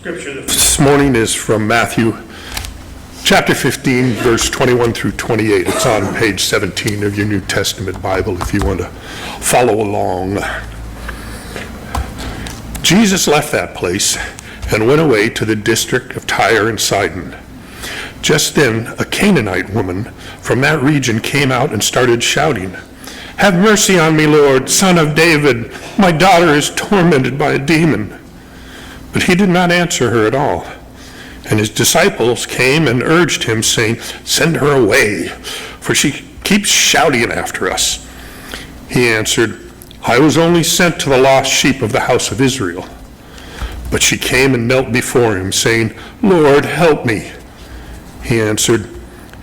Scripture this morning is from Matthew chapter 15, verse 21 through 28. It's on page 17 of your New Testament Bible if you want to follow along. Jesus left that place and went away to the district of Tyre and Sidon. Just then, a Canaanite woman from that region came out and started shouting, "Have mercy on me, Lord, Son of David. My daughter is tormented by a demon." But he did not answer her at all. And his disciples came and urged him, saying, "Send her away, for she keeps shouting after us." He answered, "I was only sent to the lost sheep of the house of Israel." But she came and knelt before him, saying, "Lord, help me." He answered,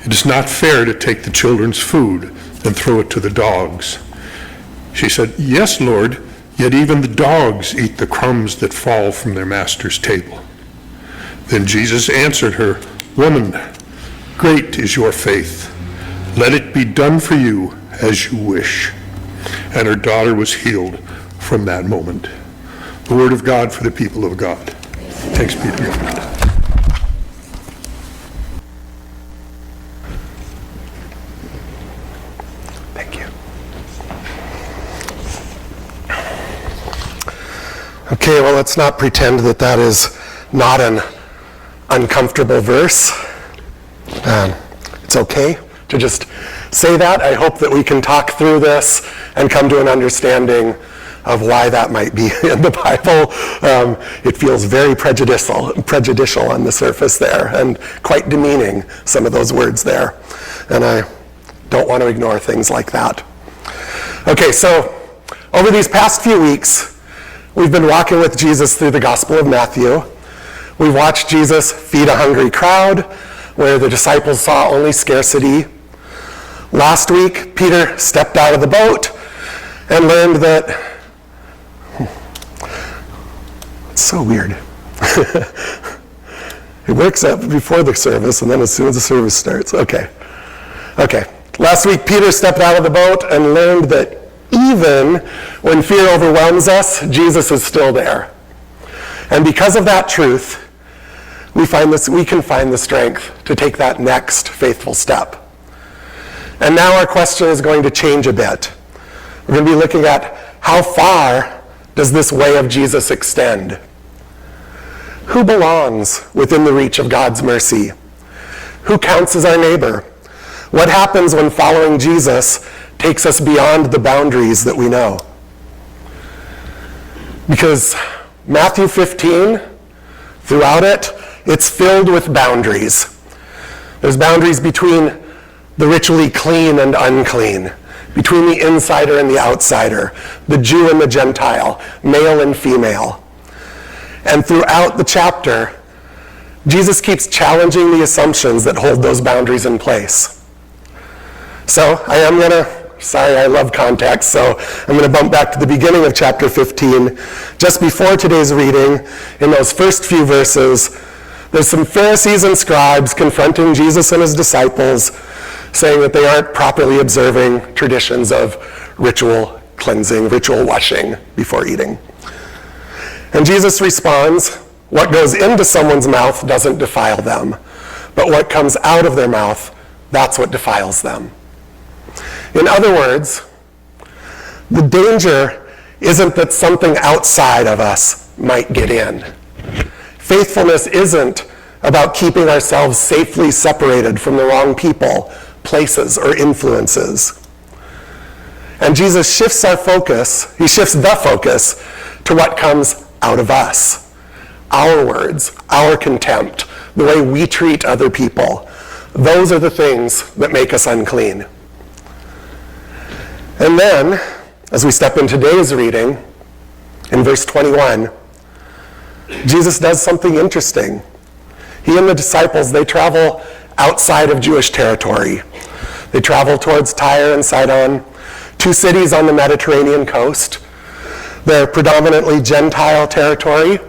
"It is not fair to take the children's food and throw it to the dogs." She said, "Yes, Lord, yet even the dogs eat the crumbs that fall from their master's table." Then Jesus answered her, "Woman, great is your faith. Let it be done for you as you wish." And her daughter was healed from that moment. The word of God for the people of God. Thanks be to God. Thank you. Okay, well, let's not pretend that that is not an uncomfortable verse. It's okay to just say that. I hope that we can talk through this and come to an understanding of why that might be in the Bible. It feels very prejudicial on the surface there, and quite demeaning, some of those words there. And I don't want to ignore things like that. Okay, so over these past few weeks, we've been walking with Jesus through the Gospel of Matthew. We've watched Jesus feed a hungry crowd where the disciples saw only scarcity. Last week, Peter stepped out of the boat and learned that, it's so weird. It works out before the service and then as soon as the service starts. Okay. Last week, Peter stepped out of the boat and learned that even when fear overwhelms us, Jesus is still there. And because of that truth, we can find the strength to take that next faithful step. And now our question is going to change a bit. We're going to be looking at how far does this way of Jesus extend? Who belongs within the reach of God's mercy? Who counts as our neighbor? What happens when following Jesus takes us beyond the boundaries that we know? Because Matthew 15, throughout it, it's filled with boundaries. There's boundaries between the ritually clean and unclean, between the insider and the outsider, the Jew and the Gentile, male and female. And throughout the chapter, Jesus keeps challenging the assumptions that hold those boundaries in place. So I love context, so I'm going to bump back to the beginning of chapter 15. Just before today's reading, in those first few verses, there's some Pharisees and scribes confronting Jesus and his disciples, saying that they aren't properly observing traditions of ritual cleansing, ritual washing before eating. And Jesus responds, "What goes into someone's mouth doesn't defile them, but what comes out of their mouth, that's what defiles them." In other words, the danger isn't that something outside of us might get in. Faithfulness isn't about keeping ourselves safely separated from the wrong people, places, or influences. And Jesus shifts the focus to what comes out of us. Our words, our contempt, the way we treat other people. Those are the things that make us unclean. And then, as we step in today's reading, in verse 21, Jesus does something interesting. He and the disciples, they travel outside of Jewish territory. They travel towards Tyre and Sidon, two cities on the Mediterranean coast. They're predominantly Gentile territory.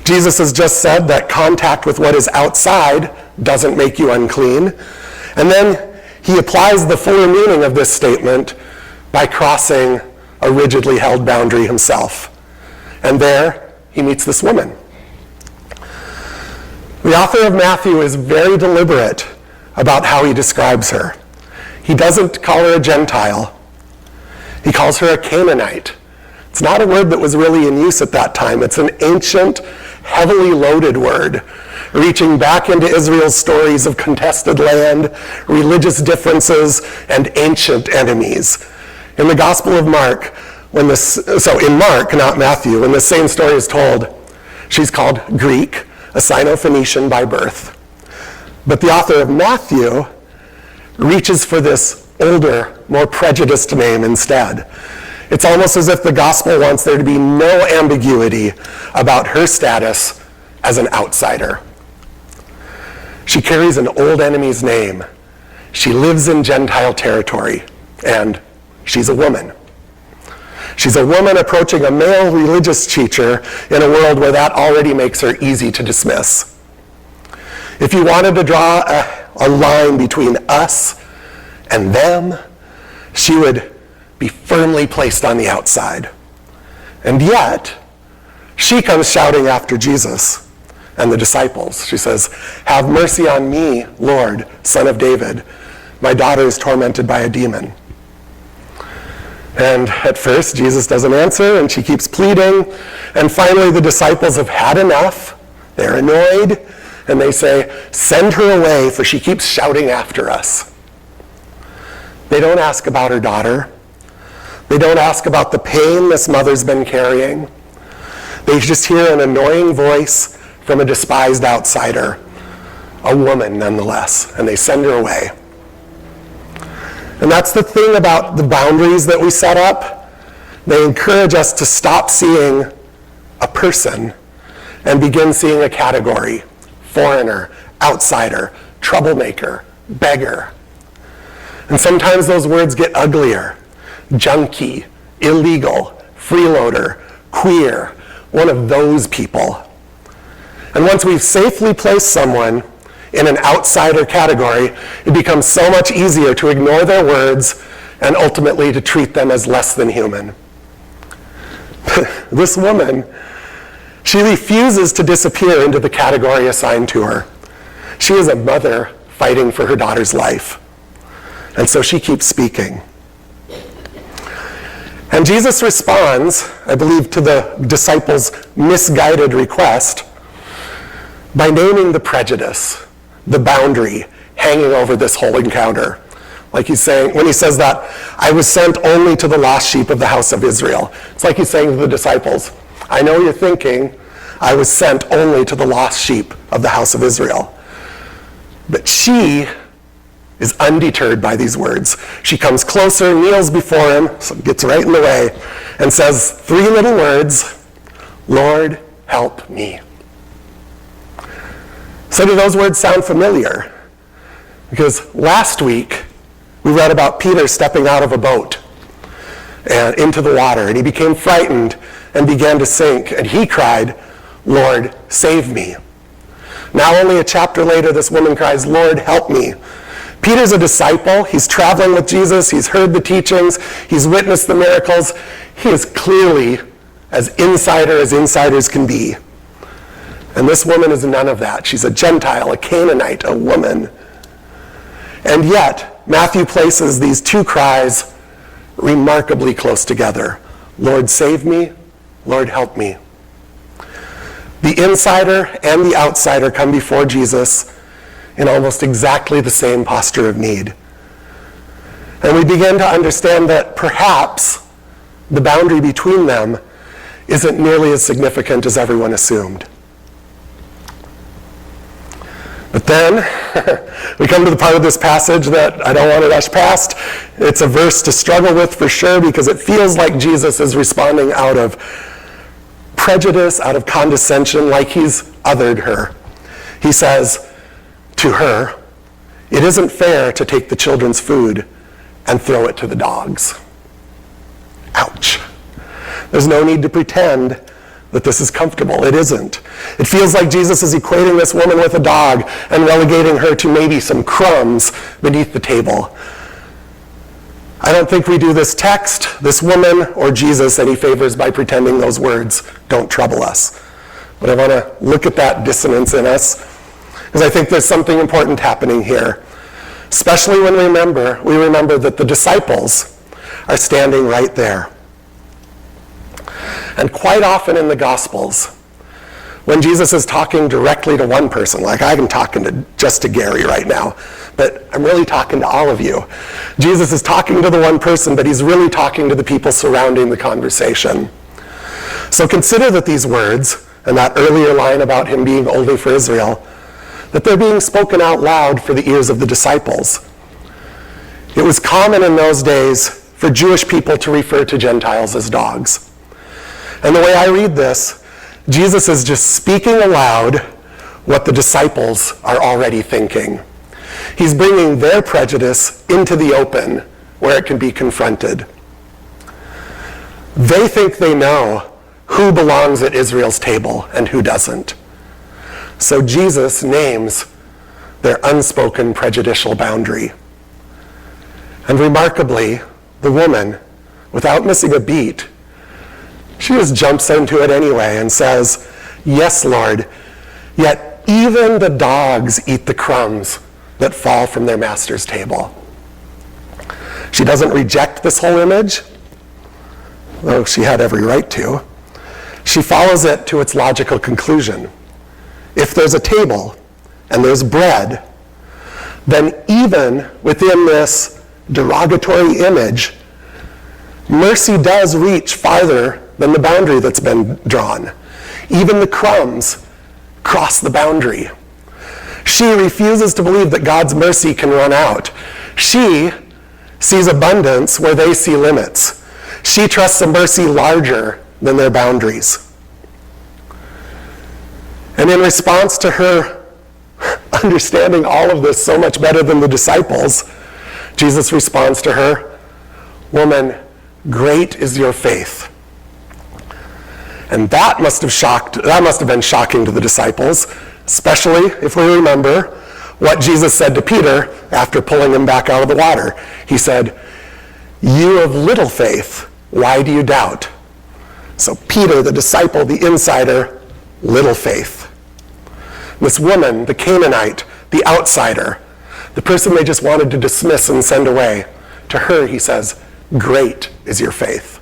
Jesus has just said that contact with what is outside doesn't make you unclean. And then he applies the fuller meaning of this statement by crossing a rigidly held boundary himself. And there, he meets this woman. The author of Matthew is very deliberate about how he describes her. He doesn't call her a Gentile. He calls her a Canaanite. It's not a word that was really in use at that time. It's an ancient, heavily loaded word, reaching back into Israel's stories of contested land, religious differences, and ancient enemies. In the Gospel of Mark, in Mark, not Matthew, when the same story is told, she's called Greek, a Sino-Phoenician by birth. But the author of Matthew reaches for this older, more prejudiced name instead. It's almost as if the gospel wants there to be no ambiguity about her status as an outsider. She carries an old enemy's name. She lives in Gentile territory, and she's a woman. She's a woman approaching a male religious teacher in a world where that already makes her easy to dismiss. If you wanted to draw a line between us and them, she would be firmly placed on the outside. And yet, she comes shouting after Jesus and the disciples. She says, "Have mercy on me, Lord, Son of David. My daughter is tormented by a demon." And at first, Jesus doesn't answer, and she keeps pleading. And finally, the disciples have had enough. They're annoyed, and they say, "Send her away, for she keeps shouting after us." They don't ask about her daughter. They don't ask about the pain this mother's been carrying. They just hear an annoying voice from a despised outsider, a woman nonetheless, and they send her away. And that's the thing about the boundaries that we set up. They encourage us to stop seeing a person and begin seeing a category: foreigner, outsider, troublemaker, beggar. And sometimes those words get uglier: junkie, illegal, freeloader, queer, one of those people. And once we've safely placed someone in an outsider category, it becomes so much easier to ignore their words and ultimately to treat them as less than human. This woman, she refuses to disappear into the category assigned to her. She is a mother fighting for her daughter's life. And so she keeps speaking. And Jesus responds, I believe, to the disciples' misguided request by naming the prejudice, the boundary hanging over this whole encounter. Like he's saying, when he says that, "I was sent only to the lost sheep of the house of Israel." It's like he's saying to the disciples, "I know you're thinking, I was sent only to the lost sheep of the house of Israel." But she is undeterred by these words. She comes closer, kneels before him, so gets right in the way, and says 3 little words: "Lord, help me." So do those words sound familiar? Because last week, we read about Peter stepping out of a boat and into the water, and he became frightened and began to sink, and he cried, "Lord, save me." Now only a chapter later, this woman cries, "Lord, help me." Peter's a disciple. He's traveling with Jesus. He's heard the teachings. He's witnessed the miracles. He is clearly as insider as insiders can be. And this woman is none of that. She's a Gentile, a Canaanite, a woman. And yet, Matthew places these 2 cries remarkably close together. Lord, save me. Lord, help me. The insider and the outsider come before Jesus in almost exactly the same posture of need. And we begin to understand that perhaps the boundary between them isn't nearly as significant as everyone assumed. But then, we come to the part of this passage that I don't want to rush past. It's a verse to struggle with for sure, because it feels like Jesus is responding out of prejudice, out of condescension, like he's othered her. He says to her, "It isn't fair to take the children's food and throw it to the dogs." Ouch. There's no need to pretend that this is comfortable. It isn't. It feels like Jesus is equating this woman with a dog and relegating her to maybe some crumbs beneath the table. I don't think we do this text, this woman, or Jesus any favors by pretending those words don't trouble us. But I want to look at that dissonance in us because I think there's something important happening here, especially when we remember that the disciples are standing right there. And quite often in the Gospels, when Jesus is talking directly to one person, like I'm talking just to Gary right now, but I'm really talking to all of you. Jesus is talking to the one person, but he's really talking to the people surrounding the conversation. So consider that these words, and that earlier line about him being only for Israel, that they're being spoken out loud for the ears of the disciples. It was common in those days for Jewish people to refer to Gentiles as dogs. And the way I read this, Jesus is just speaking aloud what the disciples are already thinking. He's bringing their prejudice into the open where it can be confronted. They think they know who belongs at Israel's table and who doesn't. So Jesus names their unspoken prejudicial boundary. And remarkably, the woman, without missing a beat, she just jumps into it anyway and says, "Yes, Lord, yet even the dogs eat the crumbs that fall from their master's table." She doesn't reject this whole image, though she had every right to. She follows it to its logical conclusion. If there's a table and there's bread, then even within this derogatory image, mercy does reach farther than the boundary that's been drawn. Even the crumbs cross the boundary. She refuses to believe that God's mercy can run out. She sees abundance where they see limits. She trusts a mercy larger than their boundaries. And in response to her understanding all of this so much better than the disciples, Jesus responds to her, "Woman, great is your faith." And that must have been shocking to the disciples, especially if we remember what Jesus said to Peter after pulling him back out of the water. He said, "You of little faith, why do you doubt?" So Peter, the disciple, the insider, little faith. This woman, the Canaanite, the outsider, the person they just wanted to dismiss and send away, to her he says, "Great is your faith."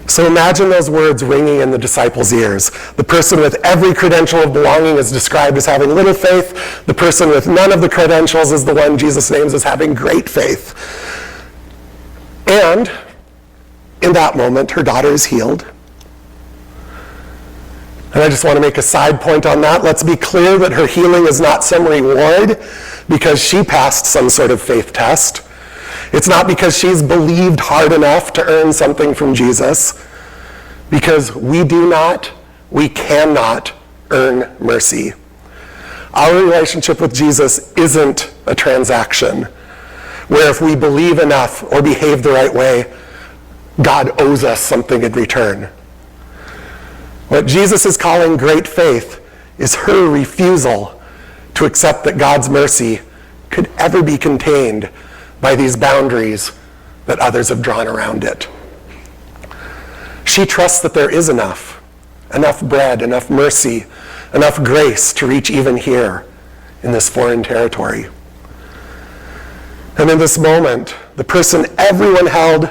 So imagine those words ringing in the disciples' ears. The person with every credential of belonging is described as having little faith. The person with none of the credentials is the one Jesus names as having great faith. And in that moment, her daughter is healed. And I just want to make a side point on that. Let's be clear that her healing is not some reward because she passed some sort of faith test. It's not because she's believed hard enough to earn something from Jesus, because we cannot earn mercy. Our relationship with Jesus isn't a transaction where if we believe enough or behave the right way, God owes us something in return. What Jesus is calling great faith is her refusal to accept that God's mercy could ever be contained by these boundaries that others have drawn around it. She trusts that there is enough bread, enough mercy, enough grace to reach even here in this foreign territory. And in this moment, the person everyone held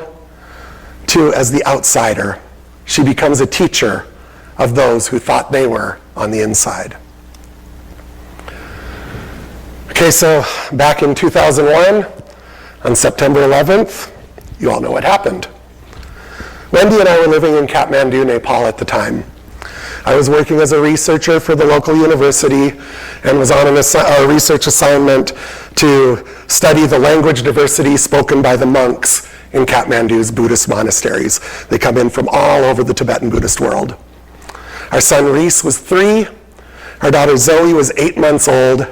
to as the outsider, she becomes a teacher of those who thought they were on the inside. Okay, so back in 2001, on September 11th, you all know what happened. Wendy and I were living in Kathmandu, Nepal at the time. I was working as a researcher for the local university and was on a research assignment to study the language diversity spoken by the monks in Kathmandu's Buddhist monasteries. They come in from all over the Tibetan Buddhist world. Our son Reese was 3. Our daughter Zoe was 8 months old.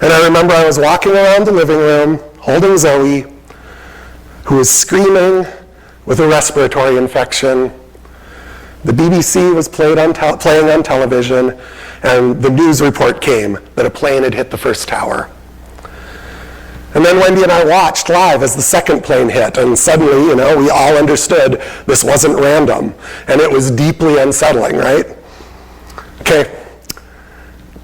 And I remember I was walking around the living room holding Zoe, who was screaming with a respiratory infection. The BBC was playing on television, and the news report came that a plane had hit the first tower. And then Wendy and I watched live as the second plane hit, and suddenly, we all understood this wasn't random, and it was deeply unsettling, right? Okay,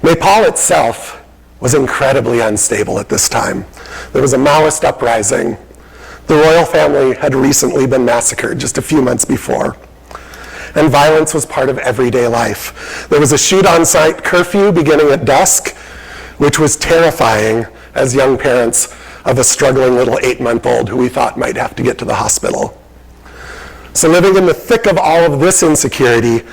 Nepal itself was incredibly unstable at this time. There was a Maoist uprising. The royal family had recently been massacred just a few months before. And violence was part of everyday life. There was a shoot-on-sight curfew beginning at dusk, which was terrifying as young parents of a struggling little 8-month-old who we thought might have to get to the hospital. So living in the thick of all of this insecurity,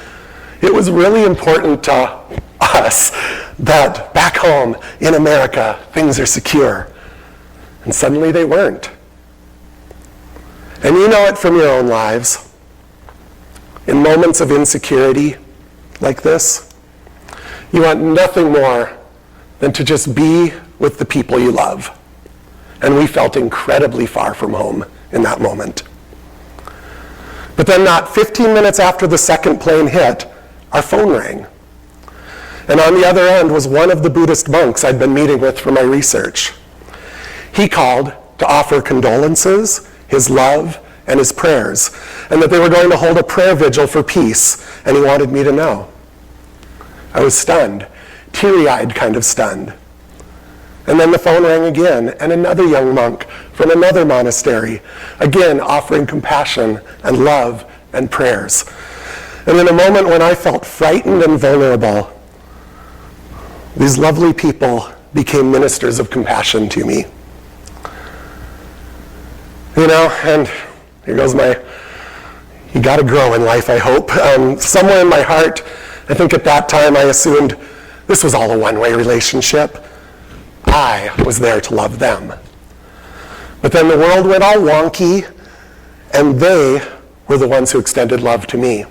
it was really important to us that back home in America, things are secure. And suddenly they weren't. And you know it from your own lives. In moments of insecurity like this, you want nothing more than to just be with the people you love. And we felt incredibly far from home in that moment. But then not 15 minutes after the second plane hit, our phone rang. And on the other end was one of the Buddhist monks I'd been meeting with for my research. He called to offer condolences, his love, and his prayers, and that they were going to hold a prayer vigil for peace, and he wanted me to know. I was stunned, teary-eyed kind of stunned. And then the phone rang again, and another young monk from another monastery, again offering compassion and love and prayers. And in a moment when I felt frightened and vulnerable, these lovely people became ministers of compassion to me. You know, and here goes you gotta grow in life, I hope. Somewhere in my heart, I think at that time I assumed this was all a one-way relationship. I was there to love them. But then the world went all wonky, and they were the ones who extended love to me.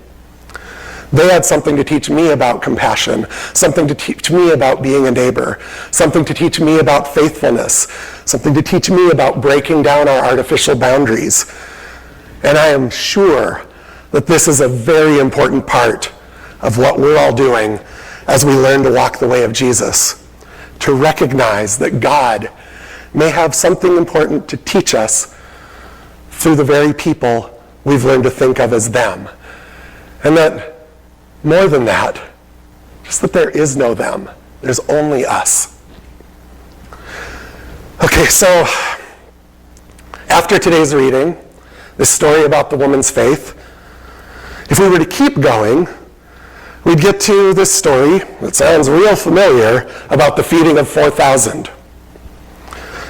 They had something to teach me about compassion, something to teach me about being a neighbor, something to teach me about faithfulness, something to teach me about breaking down our artificial boundaries. And I am sure that this is a very important part of what we're all doing as we learn to walk the way of Jesus, to recognize that God may have something important to teach us through the very people we've learned to think of as them. And that more than that, just that there is no them. There's only us. Okay, so after today's reading, this story about the woman's faith, if we were to keep going, we'd get to this story that sounds real familiar about the feeding of 4,000.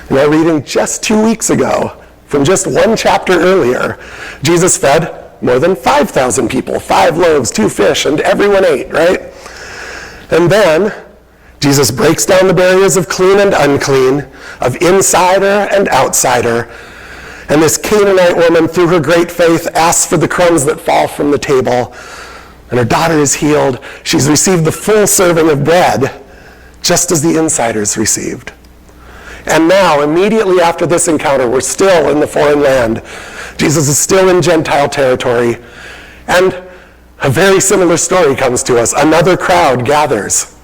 In our reading just 2 weeks ago, from just one chapter earlier, Jesus fed more than 5,000 people, 5 loaves, 2 fish, and everyone ate, right? And then Jesus breaks down the barriers of clean and unclean, of insider and outsider, and this Canaanite woman, through her great faith, asks for the crumbs that fall from the table, and her daughter is healed. She's received the full serving of bread, just as the insiders received. And now, immediately after this encounter, we're still in the foreign land. Jesus is still in Gentile territory. And a very similar story comes to us. Another crowd gathers.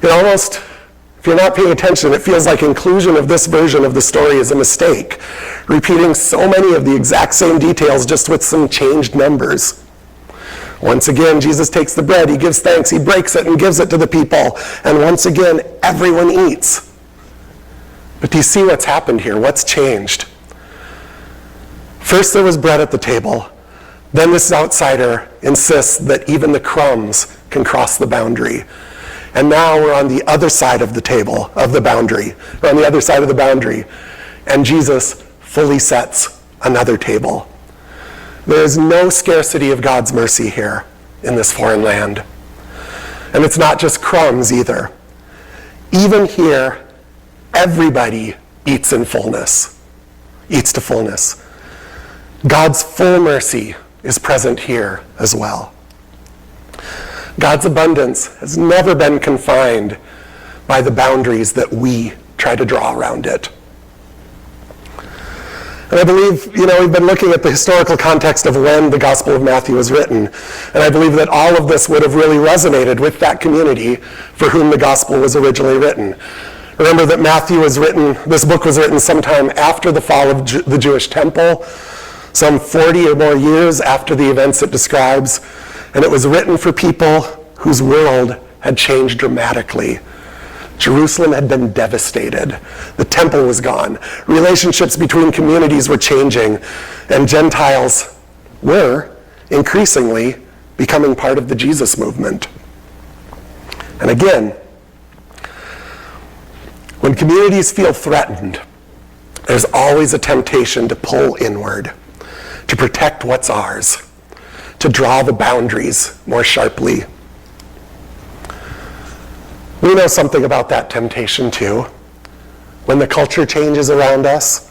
It almost, if you're not paying attention, it feels like inclusion of this version of the story is a mistake, repeating so many of the exact same details, just with some changed numbers. Once again, Jesus takes the bread, he gives thanks, he breaks it and gives it to the people. And once again, everyone eats. But do you see what's happened here? What's changed? First there was bread at the table. Then this outsider insists that even the crumbs can cross the boundary. And now we're on the other side of the table, of the boundary. We're on the other side of the boundary. And Jesus fully sets another table. There is no scarcity of God's mercy here in this foreign land. And it's not just crumbs either. Even here, everybody eats in fullness, eats to fullness. God's full mercy is present here as well. God's abundance has never been confined by the boundaries that we try to draw around it. And I believe, we've been looking at the historical context of when the Gospel of Matthew was written. And I believe that all of this would have really resonated with that community for whom the Gospel was originally written. Remember that this book was written sometime after the fall of the Jewish temple, some 40 or more years after the events it describes. And it was written for people whose world had changed dramatically. Jerusalem had been devastated. The temple was gone. Relationships between communities were changing, and Gentiles were increasingly becoming part of the Jesus movement. And again, when communities feel threatened, there's always a temptation to pull inward, to protect what's ours, to draw the boundaries more sharply. We know something about that temptation too. When the culture changes around us,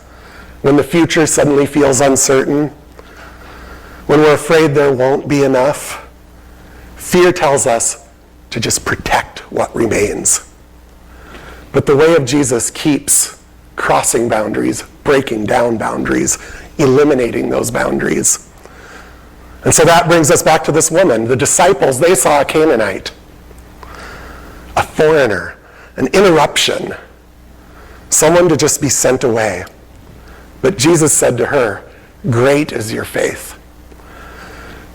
when the future suddenly feels uncertain, when we're afraid there won't be enough, fear tells us to just protect what remains. But the way of Jesus keeps crossing boundaries, breaking down boundaries, eliminating those boundaries. And so that brings us back to this woman. The disciples, they saw a Canaanite, a foreigner, an interruption, someone to just be sent away. But Jesus said to her, "Great is your faith."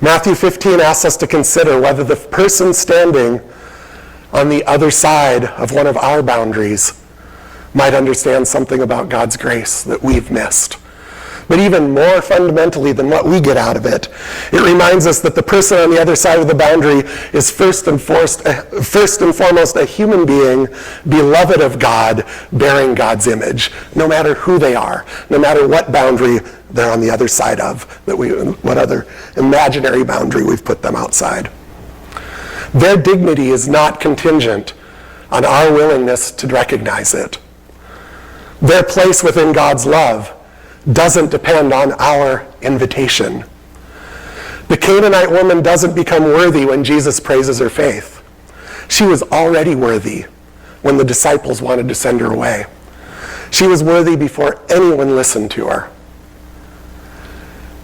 Matthew 15 asks us to consider whether the person standing on the other side of one of our boundaries might understand something about God's grace that we've missed. But even more fundamentally than what we get out of it, it reminds us that the person on the other side of the boundary is first and foremost a human being, beloved of God, bearing God's image, no matter who they are, no matter what boundary they're on the other side of, what other imaginary boundary we've put them outside. Their dignity is not contingent on our willingness to recognize it. Their place within God's love doesn't depend on our invitation. The Canaanite woman doesn't become worthy when Jesus praises her faith. She was already worthy when the disciples wanted to send her away. She was worthy before anyone listened to her.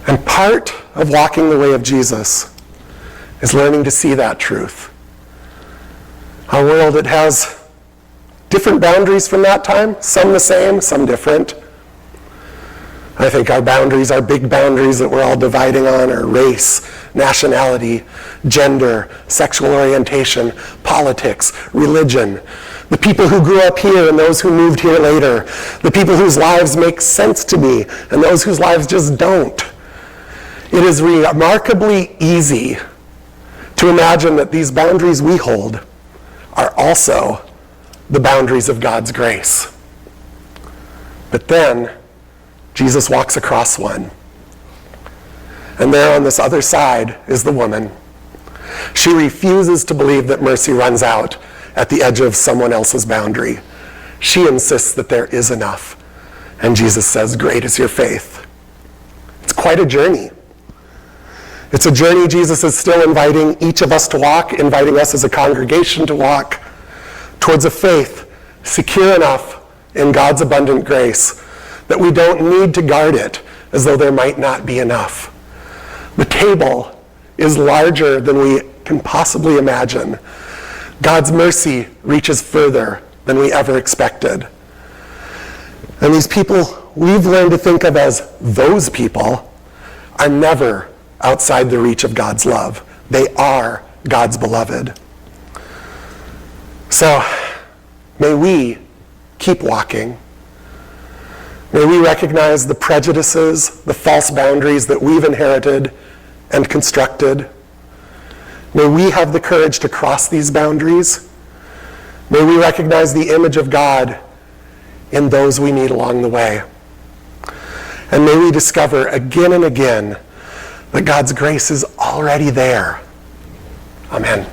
And part of walking the way of Jesus is learning to see that truth. Our world, it has different boundaries from that time, some the same, some different. I think our boundaries, our big boundaries that we're all dividing on are race, nationality, gender, sexual orientation, politics, religion, the people who grew up here and those who moved here later, the people whose lives make sense to me and those whose lives just don't. It is remarkably easy to imagine that these boundaries we hold are also the boundaries of God's grace. But then, Jesus walks across one. And there on this other side is the woman. She refuses to believe that mercy runs out at the edge of someone else's boundary. She insists that there is enough. And Jesus says, "Great is your faith." It's quite a journey. It's a journey Jesus is still inviting each of us to walk, inviting us as a congregation to walk towards a faith secure enough in God's abundant grace that we don't need to guard it as though there might not be enough. The table is larger than we can possibly imagine. God's mercy reaches further than we ever expected. And these people we've learned to think of as those people are never outside the reach of God's love. They are God's beloved. So may we keep walking. May we recognize the prejudices, the false boundaries that we've inherited and constructed. May we have the courage to cross these boundaries. May we recognize the image of God in those we meet along the way. And may we discover again and again that God's grace is already there. Amen.